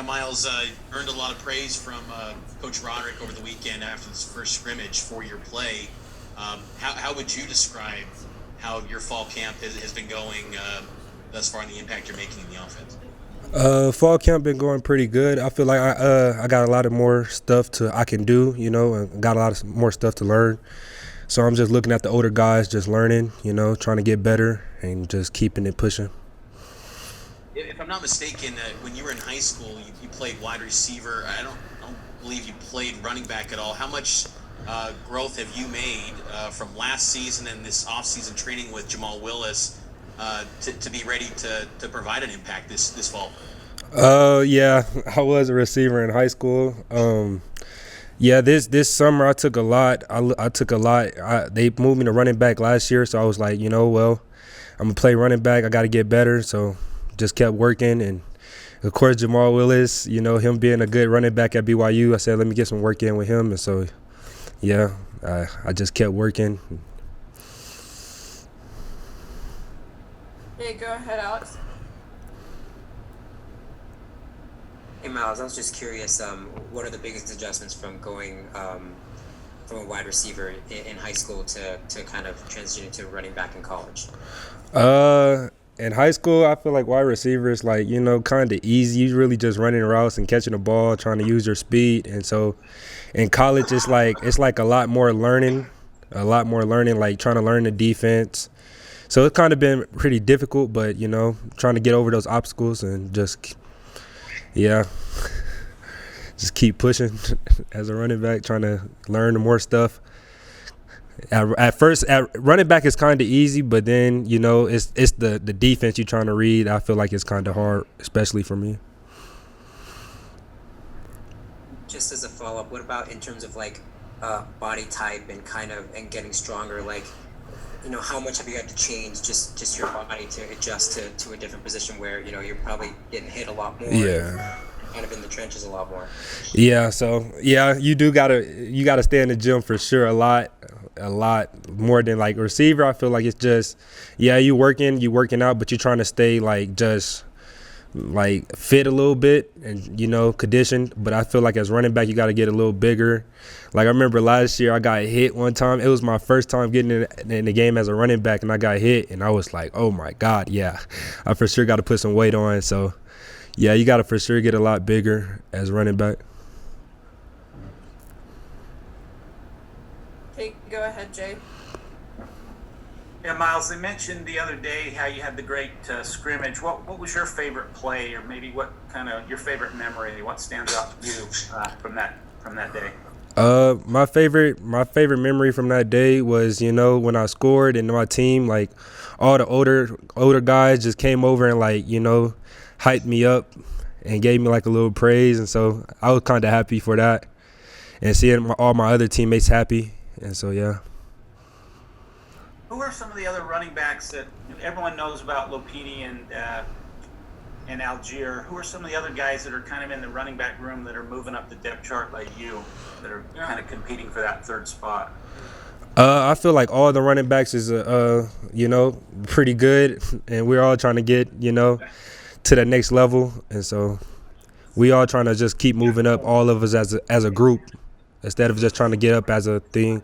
Yeah, Miles earned a lot of praise from Coach Roderick over the weekend after this first scrimmage for your play. How would you describe how your fall camp has been going thus far and the impact you're making in the offense? Fall camp been going pretty good. I feel like I got a lot of more stuff I can do, and got a lot of more stuff to learn. So I'm just looking at the older guys, just learning, trying to get better and just keeping it pushing. If I'm not mistaken, when you were in high school, you played wide receiver. I don't believe you played running back at all. How much growth have you made from last season and this offseason training with Jamal Willis to be ready to provide an impact this fall? Yeah, I was a receiver in high school. Yeah, this summer I took a lot. I took a lot. They moved me to running back last year, so I was like, well, I'm gonna play running back. I got to get better. So just kept working, and of course Jamal Willis, him being a good running back at BYU, I said let me get some work in with him, and so yeah, I just kept working. Hey, go ahead, Alex. Hey Miles, I was just curious, what are the biggest adjustments from going from a wide receiver in high school to kind of transitioning to running back in college? In high school, I feel like wide receiver is like, kind of easy. You're really just running routes and catching the ball, trying to use your speed. And so in college, it's like a lot more learning, like trying to learn the defense. So it's kind of been pretty difficult, but, trying to get over those obstacles and just keep pushing as a running back, trying to learn more stuff. At first, running back is kind of easy, but then it's the defense you're trying to read. I feel like it's kind of hard, especially for me. Just as a follow-up, what about in terms of like body type and getting stronger? Like, how much have you had to change just your body to adjust to a different position where you're probably getting hit a lot more? Yeah. Kind of in the trenches a lot more. Yeah, so you gotta stay in the gym for sure a lot more than like a receiver. I feel like it's just you working out, but you're trying to stay like just like fit a little bit and conditioned. But I feel like as running back you got to get a little bigger. Like I remember last year I got hit one time. It was my first time getting in the game as a running back, and I got hit, and I was like, oh my God, I for sure got to put some weight on. So you got to for sure get a lot bigger as a running back. Okay, go ahead, Jay. Yeah, Miles, they mentioned the other day how you had the great scrimmage. What was your favorite play, or maybe what kind of your favorite memory? What stands out to you from that day? My favorite memory from that day was, when I scored and my team, like all the older guys just came over and like, hyped me up and gave me like a little praise, and so I was kind of happy for that, and seeing all my other teammates happy, and so Who are some of the other running backs that everyone knows about? Lopini and Algier. Who are some of the other guys that are kind of in the running back room that are moving up the depth chart like you, that are kind of competing for that third spot? I feel like all the running backs is pretty good, and we're all trying to get to the next level, and so we all trying to just keep moving up, all of us as a group, instead of just trying to get up as a thing.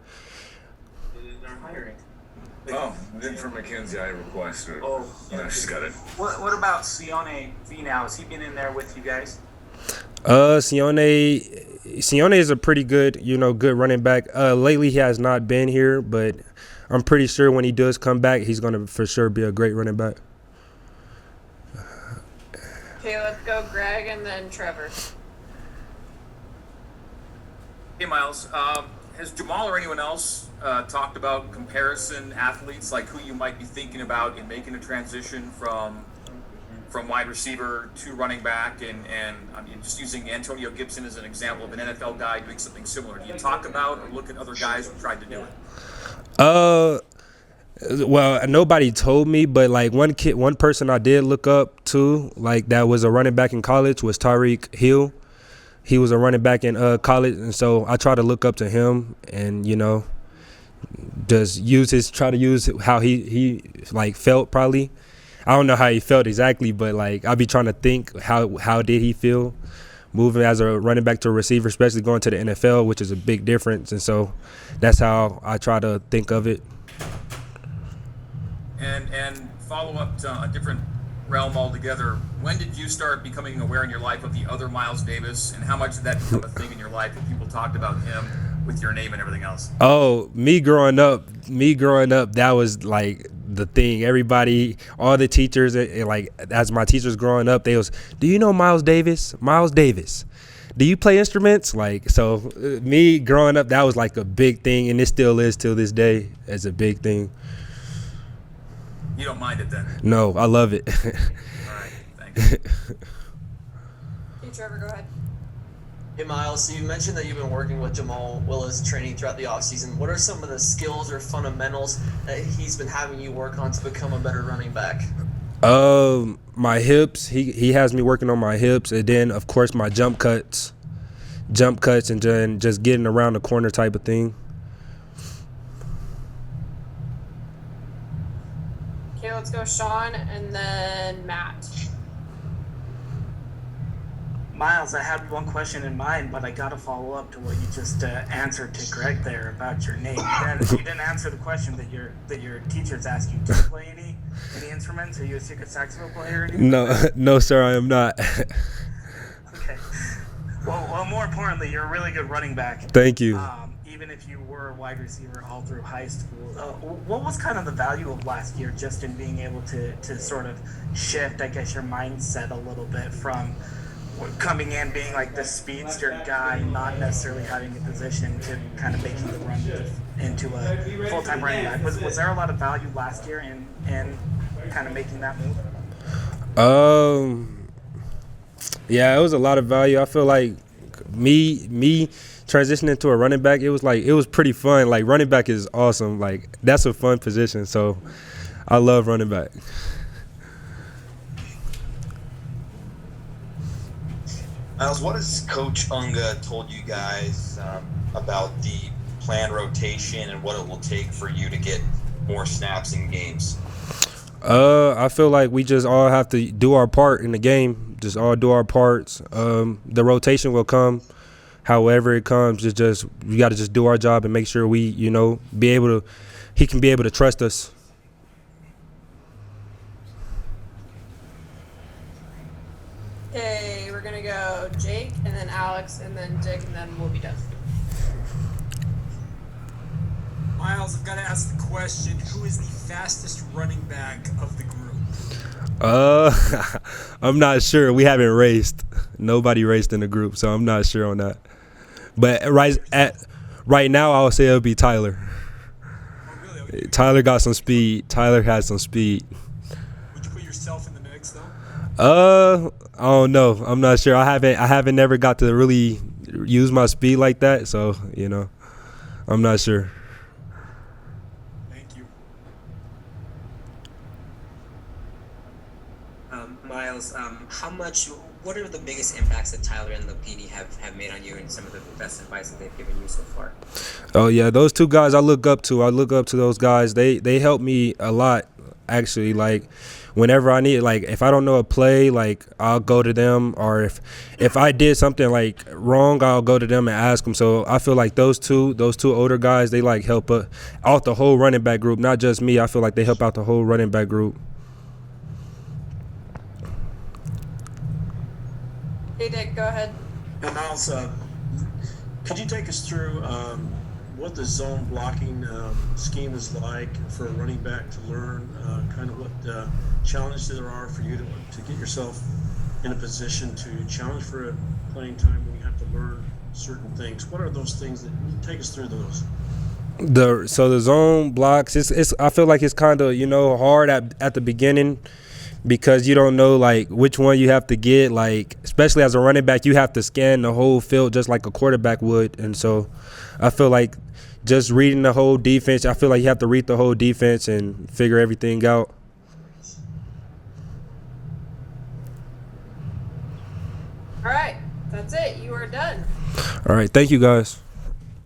Oh, then for Mackenzie, I requested. Oh, no, she's got it. What about Sione Finau? Has he been in there with you guys? Sione is a pretty good, good running back. Lately he has not been here, but I'm pretty sure when he does come back, he's gonna for sure be a great running back. Okay, let's go Greg and then Trevor. Hey, Miles. Has Jamal or anyone else talked about comparison athletes, like who you might be thinking about in making a transition from wide receiver to running back, and I mean, just using Antonio Gibson as an example of an NFL guy doing something similar? Do you talk about or look at other guys who tried to do it? Well, nobody told me, but like one person I did look up to, like that was a running back in college, was Tyreek Hill. He was a running back in college, and so I try to look up to him, and just try to use how he like felt. Probably, I don't know how he felt exactly, but like I'll be trying to think how did he feel. moving as a running back to a receiver, especially going to the NFL, which is a big difference. And so that's how I try to think of it. And follow up to a different realm altogether. When did you start becoming aware in your life of the other Miles Davis, and how much did that become a thing in your life that people talked about him with your name and everything else? Oh, me growing up, that was like the thing. Everybody, all the teachers, like as my teachers growing up, they was, do you know Miles Davis? Miles Davis. Do you play instruments? Like, so me growing up, that was like a big thing, and it still is till this day as a big thing. You don't mind it then? No, I love it. All right, thanks. Hey, Trevor, go ahead. Hey Miles, so you mentioned that you've been working with Jamal Willis training throughout the offseason. What are some of the skills or fundamentals that he's been having you work on to become a better running back? My hips. He has me working on my hips, and then of course my jump cuts, and then just getting around the corner type of thing. Okay, let's go Sean and then Matt. Miles, I had one question in mind, but I got to follow up to what you just answered to Greg there about your name. You didn't answer the question that your teachers asked you. Do you play any instruments? Are you a secret saxophone player? Or anything? No, sir, I am not. Okay. Well, more importantly, you're a really good running back. Thank you. Even if you were a wide receiver all through high school, what was kind of the value of last year just in being able to sort of shift, I guess, your mindset a little bit from coming in being like the speedster guy, not necessarily having a position, to kind of making the run into a full-time running back? Was there a lot of value last year in kind of making that move? Yeah, it was a lot of value. I feel like me transitioning to a running back, it was pretty fun. Like, running back is awesome. Like, that's a fun position. So I love running back. Miles, what has Coach Unga told you guys about the planned rotation and what it will take for you to get more snaps in games? I feel like we just all have to do our part in the game. Just all do our parts. The rotation will come however it comes. It's just, we got to just do our job and make sure we, he can be able to trust us. Okay, we're gonna go Jake and then Alex and then Dick and then we'll be done. Miles, I've got to ask the question, who is the fastest running back of the group? I'm not sure. We haven't raced. Nobody raced in the group, so I'm not sure on that. But right now, I would say it would be Tyler. Oh, really? Okay. Tyler got some speed. Tyler has some speed. Would you put yourself in the mix, though? I don't know. I'm not sure. I haven't never got to really use my speed like that, so I'm not sure. Thank you. Miles, what are the biggest impacts that Tyler and Lopini have made on you, and some of the best advice that they've given you so far? Oh yeah, those two guys I look up to. I look up to those guys. They help me a lot, actually. Like, whenever I need, like, if I don't know a play, like, I'll go to them, or if I did something like wrong, I'll go to them and ask them. So I feel like those two older guys, they like help out the whole running back group, not just me. I feel like they help out the whole running back group. Hey Dick, go ahead. And Miles, could you take us through what the zone blocking scheme is like for a running back to learn, kind of what challenges there are for you to get yourself in a position to challenge for a playing time when you have to learn certain things? What are those things that take us through those? So the zone blocks, it's I feel like it's kind of hard at the beginning, because you don't know like which one you have to get. Like, especially as a running back, you have to scan the whole field just like a quarterback would. And so I feel like just reading the whole defense, I feel like you have to read the whole defense and figure everything out. All right, that's it. You are done. All right, thank you guys.